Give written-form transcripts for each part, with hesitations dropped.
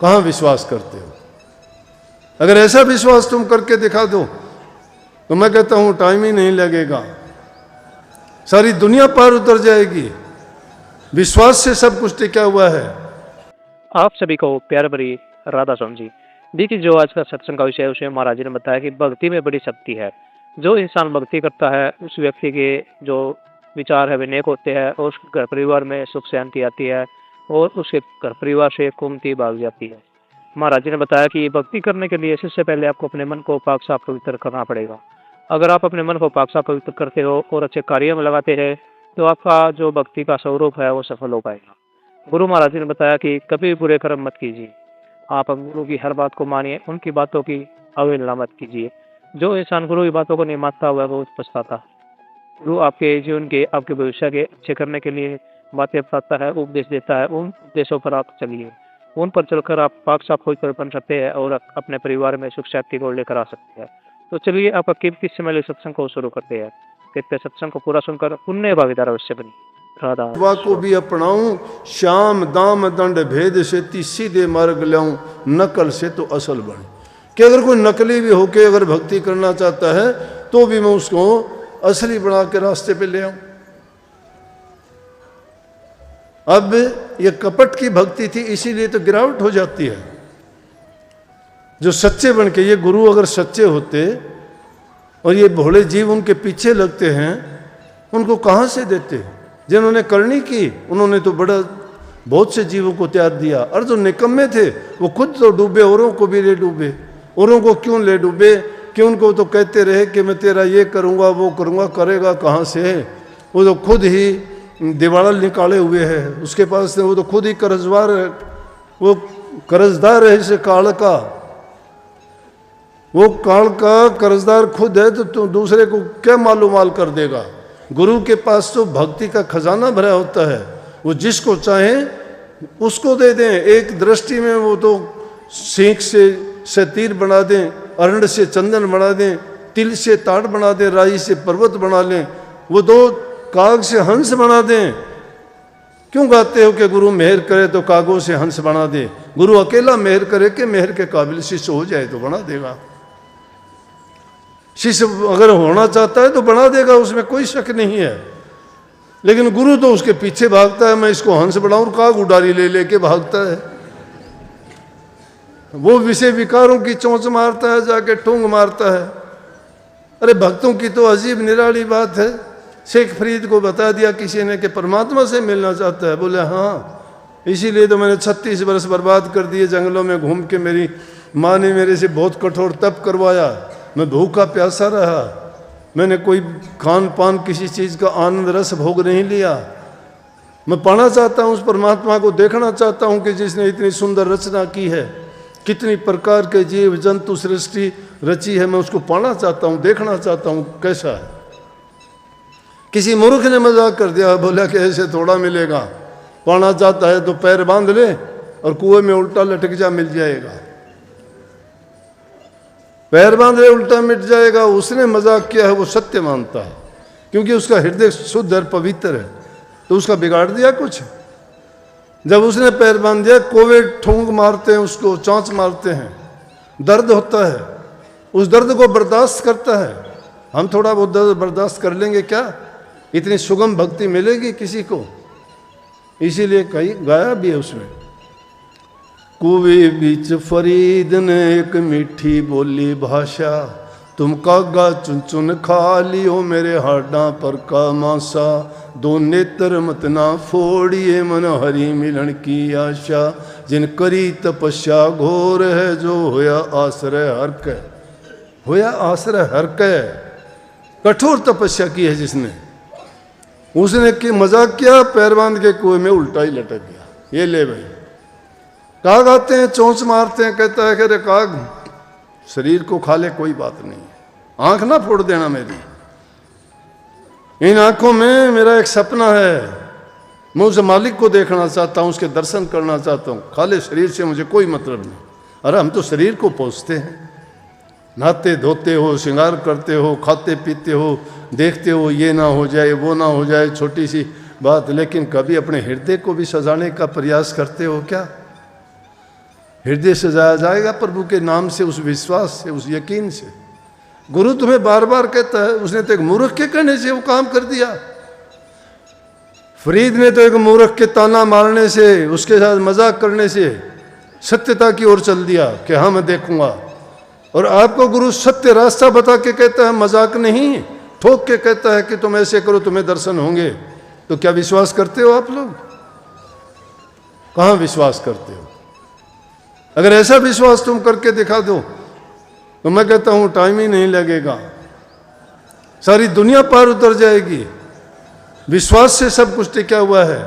कहाँ विश्वास करते हो? अगर ऐसा विश्वास तुम करके दिखा दो तो मैं कहता हूं टाइम ही नहीं लगेगा, सारी दुनिया पार उतर जाएगी। विश्वास से सब कुछ टिका हुआ है। आप सभी को प्यार भरी राधा स्वामी जी। देखिए, जो आज का सत्संग का विषय है उसमें महाराज जी ने बताया कि भक्ति में बड़ी शक्ति है। जो इंसान भक्ति करता है उस व्यक्ति के जो विचार है वे नेक होते हैं और उसके घर परिवार में सुख शांति आती है और उसके घर परिवार से कुमति भाग जाती है। महाराज जी ने बताया कि भक्ति करने के लिए सबसे पहले आपको अपने मन को पाक साफ पवित्र करना पड़ेगा। अगर आप अपने मन को पाक साफ पवित्र करते हो और अच्छे कार्यों में लगाते रहे तो आपका जो भक्ति का स्वरूप है वो सफल हो पाएगा। गुरु महाराज जी ने बताया कि कभी भी बुरे कर्म मत कीजिए, आप गुरु की हर बात को मानिए, उनकी बातों की अवहेलना मत कीजिए। जो इंसान गुरु की बातों को नहीं मानता हुआ वो पछताता। गुरु आपके जीवन के आपके भविष्य के अच्छे करने के लिए बातें बताता है, उपदेश देता है। उन उपदेशों पर आप चलिए, उन पर चलकर आप पाक साफ पवित्र बन सकते हैं और अपने परिवार में सुख शांति को लेकर आ सकते हैं। तो चलिए आपका कीमती समय सत्संग को शुरू करते हैं। कहते सत्संग को पूरा सुनकर पुण्य भागीदार अवश्य बनी। राधा को भी अपनाऊं, श्याम दाम दंड भेद से ती सीधे मार्ग लाऊं, नकल से तो असल बने। कि अगर कोई नकली भी होके अगर भक्ति करना चाहता है तो भी मैं उसको असली बना के रास्ते पे ले आऊं। अब ये कपट की भक्ति थी, इसीलिए तो गिरावट हो जाती है। जो सच्चे बन के, ये गुरु अगर सच्चे होते और ये भोले जीव उनके पीछे लगते हैं, उनको कहाँ से देते? जिन्होंने करनी की उन्होंने तो बहुत से जीवों को त्याग दिया। और जो निकम्मे थे वो खुद तो डूबे, औरों को भी ले डूबे। औरों को क्यों ले डूबे? कि उनको तो कहते रहे कि मैं तेरा ये करूँगा वो करूँगा, करेगा कहाँ से? वो तो खुद ही दिवाला निकाले हुए है, उसके पास वो तो खुद ही कर्जदार है, वो कर्जदार है इसे काल का, वो काल का कर्जदार खुद है, तो दूसरे को क्या मालूमाल कर देगा? गुरु के पास तो भक्ति का खजाना भरा होता है, वो जिसको चाहे उसको दे दें। एक दृष्टि में वो तो सीख से तीर बना दें, अरंड से चंदन बना दें, तिल से ताड़ बना दें, राई से पर्वत बना लें, वो दो काग से हंस बना दें। क्यों गाते हो कि गुरु मेहर करे तो कागों से हंस बना दे? गुरु अकेला मेहर करे कि मेहर के काबिल शिष्य हो जाए तो बना देगा। शिष्य अगर होना चाहता है तो बना देगा, उसमें कोई शक नहीं है। लेकिन गुरु तो उसके पीछे भागता है, मैं इसको हंस बढ़ाऊं, काग उडारी ले लेके भागता है। वो विषय विकारों की चोंच मारता है, जाके ठूंग मारता है। अरे भक्तों की तो अजीब निराली बात है। शेख फरीद को बता दिया किसी ने कि परमात्मा से मिलना चाहता है। बोले हाँ, इसीलिए तो मैंने 36 वर्ष बर्बाद कर दिए जंगलों में घूम के। मेरी माँ ने मेरे से बहुत कठोर तप करवाया, मैं भूखा प्यासा रहा, मैंने कोई खान पान किसी चीज़ का आनंद रस भोग नहीं लिया। मैं पाना चाहता हूँ उस परमात्मा को, देखना चाहता हूँ कि जिसने इतनी सुंदर रचना की है, कितनी प्रकार के जीव जंतु सृष्टि रची है, मैं उसको पाना चाहता हूँ, देखना चाहता हूँ कैसा है। किसी मूर्ख ने मजाक कर दिया, बोला कि ऐसे थोड़ा मिलेगा, पाना चाहता है तो पैर बांध ले और कुएं में उल्टा लटक जा, मिल जाएगा। पैर बांध ले उल्टा मिट जाएगा। उसने मजाक किया है, वो सत्य मानता है क्योंकि उसका हृदय शुद्ध और पवित्र है। तो उसका बिगाड़ दिया कुछ? जब उसने पैर बांध दिया, कोवे ठोंग मारते हैं उसको, चांच मारते हैं, दर्द होता है, उस दर्द को बर्दाश्त करता है। हम थोड़ा बहुत दर्द बर्दाश्त कर लेंगे क्या? इतनी सुगम भक्ति मिलेगी किसी को? इसीलिए कहीं गाया भी है उसमें, कुएं बीच फरीद ने एक मीठी बोली भाषा, तुम कागा चुन चुन खा लियो मेरे हाडा पर का मासा, दो नेत्र मत ना फोड़िए मन हरि मिलन की आशा, जिन करी तपस्या घोर है जो होया आश्रय हर कै, होया आश्रय हर कै। कठोर तपस्या की है जिसने, उसने कि मजाक किया, पैर बांध के कुएं में उल्टा ही लटक गया। ये ले भाई, काग आते हैं चोंच मारते हैं, कहता है कि अरे काग शरीर को खा ले कोई बात नहीं, आंख ना फोड़ देना मेरी। इन आंखों में मेरा एक सपना है, मैं उस मालिक को देखना चाहता हूँ, उसके दर्शन करना चाहता हूँ, खा ले शरीर से मुझे कोई मतलब नहीं। अरे हम तो शरीर को पोसते हैं, नहाते धोते हो, श्रृंगार करते हो, खाते पीते हो, देखते हो ये ना हो जाए वो ना हो जाए, छोटी सी बात। लेकिन कभी अपने हृदय को भी सजाने का प्रयास करते हो क्या? हृदय सजाया जाएगा प्रभु के नाम से, उस विश्वास से, उस यकीन से। गुरु तुम्हें बार बार कहता है, उसने तो एक मूर्ख के कहने से वो काम कर दिया। फरीद ने तो एक मूर्ख के ताना मारने से, उसके साथ मजाक करने से सत्यता की ओर चल दिया कि हाँ मैं देखूंगा। और आपको गुरु सत्य रास्ता बता के कहता है, मजाक नहीं, ठोक के कहता है कि तुम ऐसे करो तुम्हें दर्शन होंगे। तो क्या विश्वास करते हो आप लोग? कहाँ विश्वास करते हो? अगर ऐसा विश्वास तुम करके दिखा दो तो मैं कहता हूं टाइम ही नहीं लगेगा, सारी दुनिया पार उतर जाएगी। विश्वास से सब कुछ टिका हुआ है।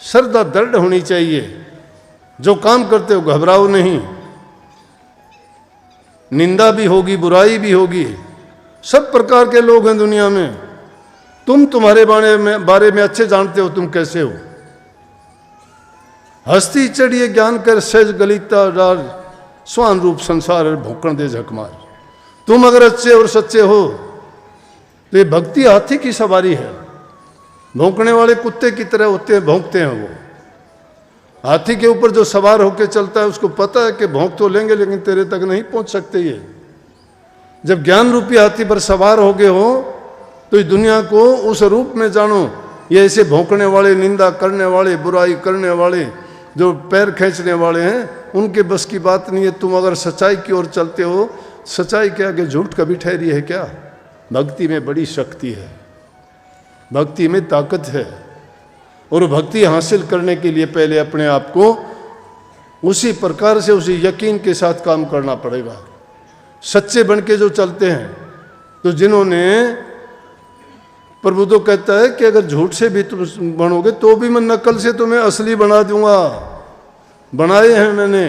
श्रद्धा दृढ़ होनी चाहिए। जो काम करते हो घबराओ नहीं। निंदा भी होगी, बुराई भी होगी, सब प्रकार के लोग हैं दुनिया में। तुम तुम्हारे बारे में अच्छे जानते हो तुम कैसे हो। हस्ती चढ़िए ज्ञान कर सहज गलिता डार, स्वान रूप संसार भोकण दे झकमार। तुम अगर अच्छे और सच्चे हो तो ये भक्ति हाथी की सवारी है। भौंकने वाले कुत्ते की तरह होते हैं, भौंकते हैं वो। हाथी के ऊपर जो सवार होकर चलता है उसको पता है कि भौंक तो लेंगे लेकिन तेरे तक नहीं पहुंच सकते ये। जब ज्ञान रूपी हाथी पर सवार हो गए हो तो इस दुनिया को उस रूप में जानो। ये ऐसे भौंकने वाले, निंदा करने वाले, बुराई करने वाले, जो पैर खींचने वाले हैं, उनके बस की बात नहीं है। तुम अगर सच्चाई की ओर चलते हो, सच्चाई के आगे झूठ कभी ठहरी है क्या? भक्ति में बड़ी शक्ति है, भक्ति में ताकत है। और भक्ति हासिल करने के लिए पहले अपने आप को उसी प्रकार से, उसी यकीन के साथ काम करना पड़ेगा। सच्चे बन के जो चलते हैं, तो जिन्होंने, प्रभु तो कहता है कि अगर झूठ से भी तुम बनोगे तो भी मैं नकल से तुम्हें असली बना दूंगा। बनाए हैं मैंने।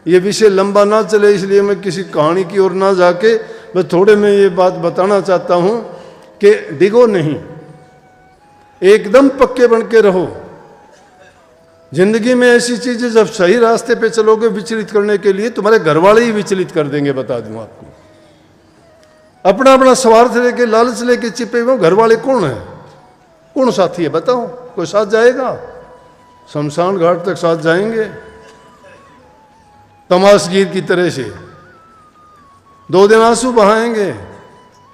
ये विषय लंबा ना चले इसलिए मैं किसी कहानी की ओर ना जाके मैं थोड़े में ये बात बताना चाहता हूं कि डिगो नहीं, एकदम पक्के बन के रहो। जिंदगी में ऐसी चीजें जब सही रास्ते पे चलोगे विचलित करने के लिए, तुम्हारे घर वाले ही विचलित कर देंगे, बता दूं आपको। अपना अपना स्वार्थ लेके, लालच लेके चिपे हुए घर वाले कौन है? कौन साथी है बताओ? कोई साथ जाएगा? शमशान घाट तक साथ जाएंगे तमाशगीर की तरह से। 2 दिन आंसू बहाएंगे।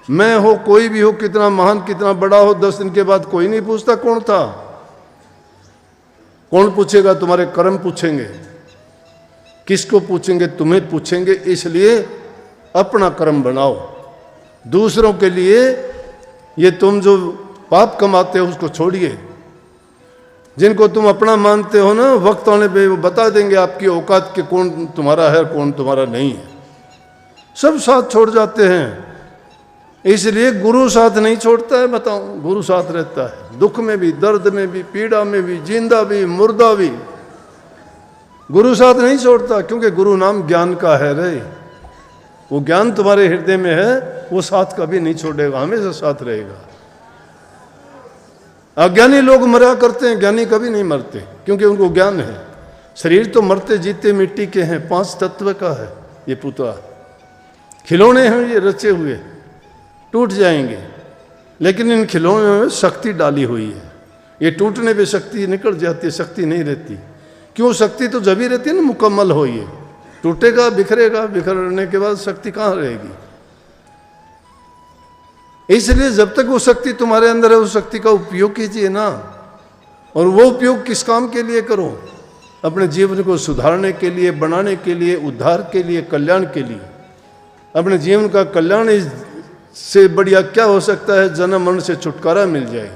मैं हो, कोई भी हो, कितना महान, कितना बड़ा हो, 10 दिन के बाद कोई नहीं पूछता कौन था। कौन पूछेगा? तुम्हारे कर्म पूछेंगे। किसको पूछेंगे? तुम्हें पूछेंगे। इसलिए अपना कर्म बनाओ। दूसरों के लिए ये तुम जो पाप कमाते हो उसको छोड़िए। जिनको तुम अपना मानते हो ना, वक्त आने पे वो बता देंगे आपकी औकात के कौन तुम्हारा है, कौन तुम्हारा नहीं है। सब साथ छोड़ जाते हैं। इसलिए गुरु साथ नहीं छोड़ता है, बताओ। गुरु साथ रहता है, दुख में भी, दर्द में भी, पीड़ा में भी, जिंदा भी, मुर्दा भी। गुरु साथ नहीं छोड़ता, क्योंकि गुरु नाम ज्ञान का है रे। वो ज्ञान तुम्हारे हृदय में है, वो साथ कभी नहीं छोड़ेगा, हमेशा साथ रहेगा। अज्ञानी लोग मरा करते हैं, ज्ञानी कभी नहीं मरते, क्योंकि उनको ज्ञान है। शरीर तो मरते जीते मिट्टी के हैं, 5 तत्व का है ये पुतला। खिलौने हैं ये रचे हुए, टूट जाएंगे, लेकिन इन खिलौनों में शक्ति डाली हुई है। ये टूटने पे शक्ति निकल जाती है, शक्ति नहीं रहती। क्यों? शक्ति तो जब ही रहती है ना मुकम्मल हो। ये टूटेगा, बिखरेगा, बिखरने के बाद शक्ति कहाँ रहेगी? इसलिए जब तक वो शक्ति तुम्हारे अंदर है, उस शक्ति का उपयोग कीजिए ना। और वो उपयोग किस काम के लिए करो? अपने जीवन को सुधारने के लिए, बनाने के लिए, उद्धार के लिए, कल्याण के लिए। अपने जीवन का कल्याण से बढ़िया क्या हो सकता है? जन्म मरण से छुटकारा मिल जाए।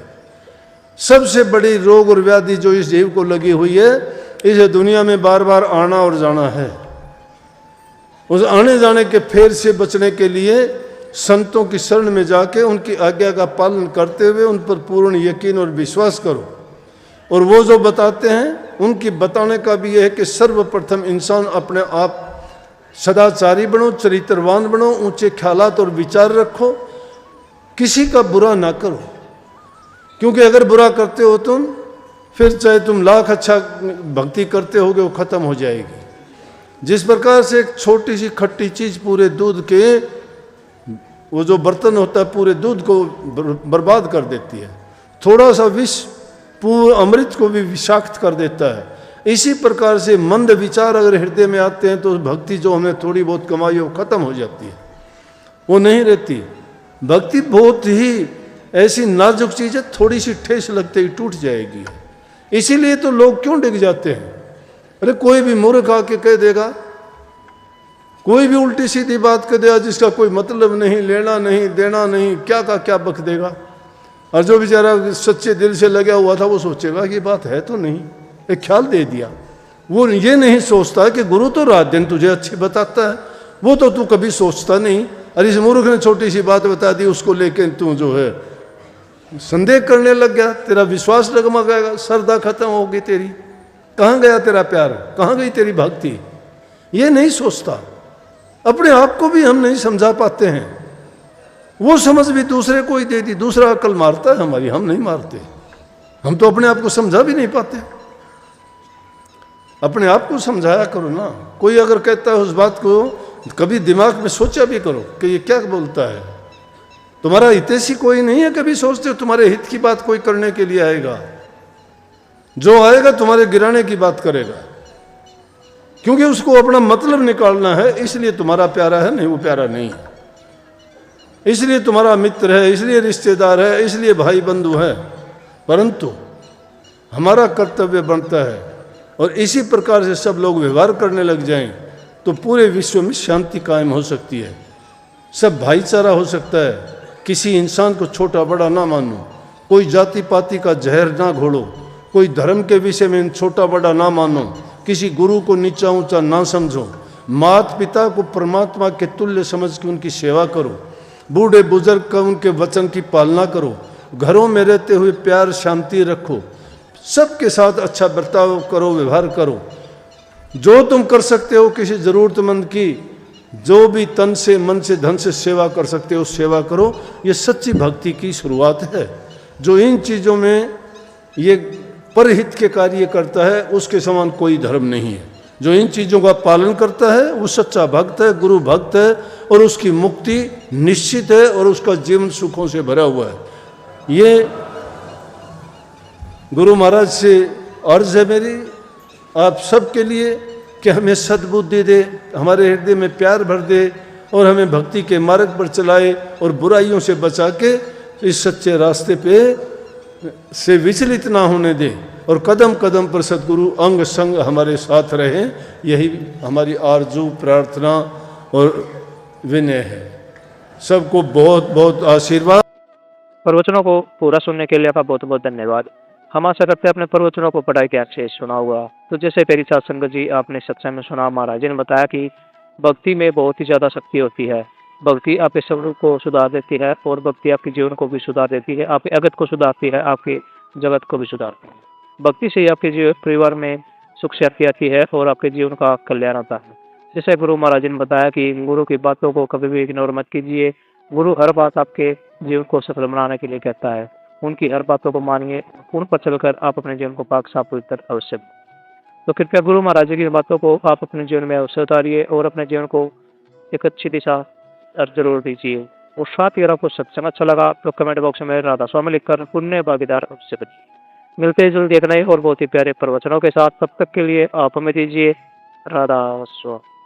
सबसे बड़ी रोग और व्याधि जो इस जीव को लगी हुई है, इसे दुनिया में बार बार आना और जाना है। उस आने जाने के फेर से बचने के लिए संतों की शरण में जाके उनकी आज्ञा का पालन करते हुए उन पर पूर्ण यकीन और विश्वास करो। और वो जो बताते हैं उनकी बताने का भी यह है कि सर्वप्रथम इंसान अपने आप सदाचारी बनो, चरित्रवान बनो, ऊंचे ख्यालात और विचार रखो, किसी का बुरा ना करो। क्योंकि अगर बुरा करते हो तुम, फिर चाहे तुम लाख अच्छा भक्ति करते होगे वो खत्म हो जाएगी। जिस प्रकार से एक छोटी सी खट्टी चीज पूरे दूध के, वो जो बर्तन होता है पूरे दूध को बर्बाद कर देती है। थोड़ा सा विष पूरे अमृत को भी विषाक्त कर देता है। इसी प्रकार से मंद विचार अगर हृदय में आते हैं तो भक्ति जो हमने थोड़ी बहुत कमाई है वो खत्म हो जाती है, वो नहीं रहती। भक्ति बहुत ही ऐसी नाजुक चीज है, थोड़ी सी ठेस लगते ही टूट जाएगी। इसीलिए तो लोग क्यों डिग जाते हैं। अरे कोई भी मूर्ख आके कह देगा, कोई भी उल्टी सीधी बात कह देगा जिसका कोई मतलब नहीं, लेना नहीं देना नहीं, क्या का क्या बक देगा। और जो बेचारा सच्चे दिल से लगा हुआ था वो सोचेगा कि बात है तो नहीं, एक ख्याल दे दिया। वो ये नहीं सोचता कि गुरु तो रात दिन तुझे अच्छी बताता है, वो तो तू कभी सोचता नहीं। और इस मूर्ख ने छोटी सी बात बता दी, उसको लेके तू जो है संदेह करने लग गया, तेरा विश्वास डगमगाएगा, श्रद्धा खत्म होगी तेरी। कहाँ गया तेरा प्यार, कहाँ गई तेरी भक्ति, ये नहीं सोचता। अपने आप को भी हम नहीं समझा पाते हैं, वो समझ भी दूसरे को ही दे दी। दूसरा अकल मारता है हमारी, हम नहीं मारते। हम तो अपने आप को समझा भी नहीं पाते। अपने आप को समझाया करो ना। कोई अगर कहता है उस बात को कभी दिमाग में सोचा भी करो कि ये क्या बोलता है। तुम्हारा हितैषी कोई नहीं है, कभी सोचते हो तुम्हारे हित की बात कोई करने के लिए आएगा। जो आएगा तुम्हारे गिराने की बात करेगा, क्योंकि उसको अपना मतलब निकालना है। इसलिए तुम्हारा प्यारा है, नहीं वो प्यारा नहीं है। इसलिए तुम्हारा मित्र है, इसलिए रिश्तेदार है, इसलिए भाई बंधु है। परंतु हमारा कर्तव्य बनता है, और इसी प्रकार से सब लोग व्यवहार करने लग जाएं तो पूरे विश्व में शांति कायम हो सकती है, सब भाईचारा हो सकता है। किसी इंसान को छोटा बड़ा ना मानो, कोई जाति पाति का जहर ना घोड़ो, कोई धर्म के विषय में छोटा बड़ा ना मानो, किसी गुरु को नीचा ऊंचा ना समझो। माता पिता को परमात्मा के तुल्य समझ के उनकी सेवा करो, बूढ़े बुजुर्ग का उनके वचन की पालना करो, घरों में रहते हुए प्यार शांति रखो, सबके साथ अच्छा बर्ताव करो, व्यवहार करो। जो तुम कर सकते हो किसी ज़रूरतमंद की, जो भी तन से मन से धन से सेवा कर सकते हो सेवा करो। ये सच्ची भक्ति की शुरुआत है। जो इन चीज़ों में ये परहित के कार्य करता है उसके समान कोई धर्म नहीं है। जो इन चीज़ों का पालन करता है वो सच्चा भक्त है, गुरु भक्त है, और उसकी मुक्ति निश्चित है और उसका जीवन सुखों से भरा हुआ है। ये गुरु महाराज से अर्ज है मेरी आप सबके लिए कि हमें सद्बुद्धि दे, हमारे हृदय में प्यार भर दे, और हमें भक्ति के मार्ग पर चलाए, और बुराइयों से बचा के इस सच्चे रास्ते पे से विचलित ना होने दे, और कदम कदम पर सद्गुरु अंग संग हमारे साथ रहे। यही हमारी आरजू प्रार्थना और विनय है। सबको बहुत बहुत आशीर्वाद। प्रवचनों को पूरा सुनने के लिए आपका बहुत बहुत धन्यवाद। हम आशा करते हैं अपने प्रवचनों को पढ़ाई के अच्छे सुना हुआ। तो जैसे पेरी साध संगत जी आपने सत्संग में सुना, महाराज जी ने बताया कि भक्ति में बहुत ही ज़्यादा शक्ति होती है। भक्ति आपके स्वरूप को सुधार देती है, और भक्ति आपके जीवन को भी सुधार देती है, आपके अगत को सुधारती है, आपके जगत को भी सुधारती है। भक्ति से ही आपके जीवन परिवार में सुख शांति आती है और आपके जीवन का कल्याण होता है। जैसे गुरु महाराज जी ने बताया कि गुरु की बातों को कभी भी इग्नोर मत कीजिए। गुरु हर बात आपके जीवन को सफल बनाने के लिए कहता है। उनकी हर बातों को मानिए, उन पर चलकर आप अपने जीवन को पाक साफ पवित्र अवश्य। तो कृपया गुरु महाराज जी की बातों को आप अपने जीवन में अवश्य उतारिए और अपने जीवन को एक अच्छी दिशा जरूर दीजिए। और साथ ही अगर आपको सत्संग अच्छा लगा तो कमेंट बॉक्स में राधा स्वामी लिखकर पुण्य भागीदार अवश्य बनिए। मिलते हैं जल्दी एक नए और बहुत ही प्यारे प्रवचनों के साथ। तब तक के लिए आप हमें दीजिए राधा स्वामी।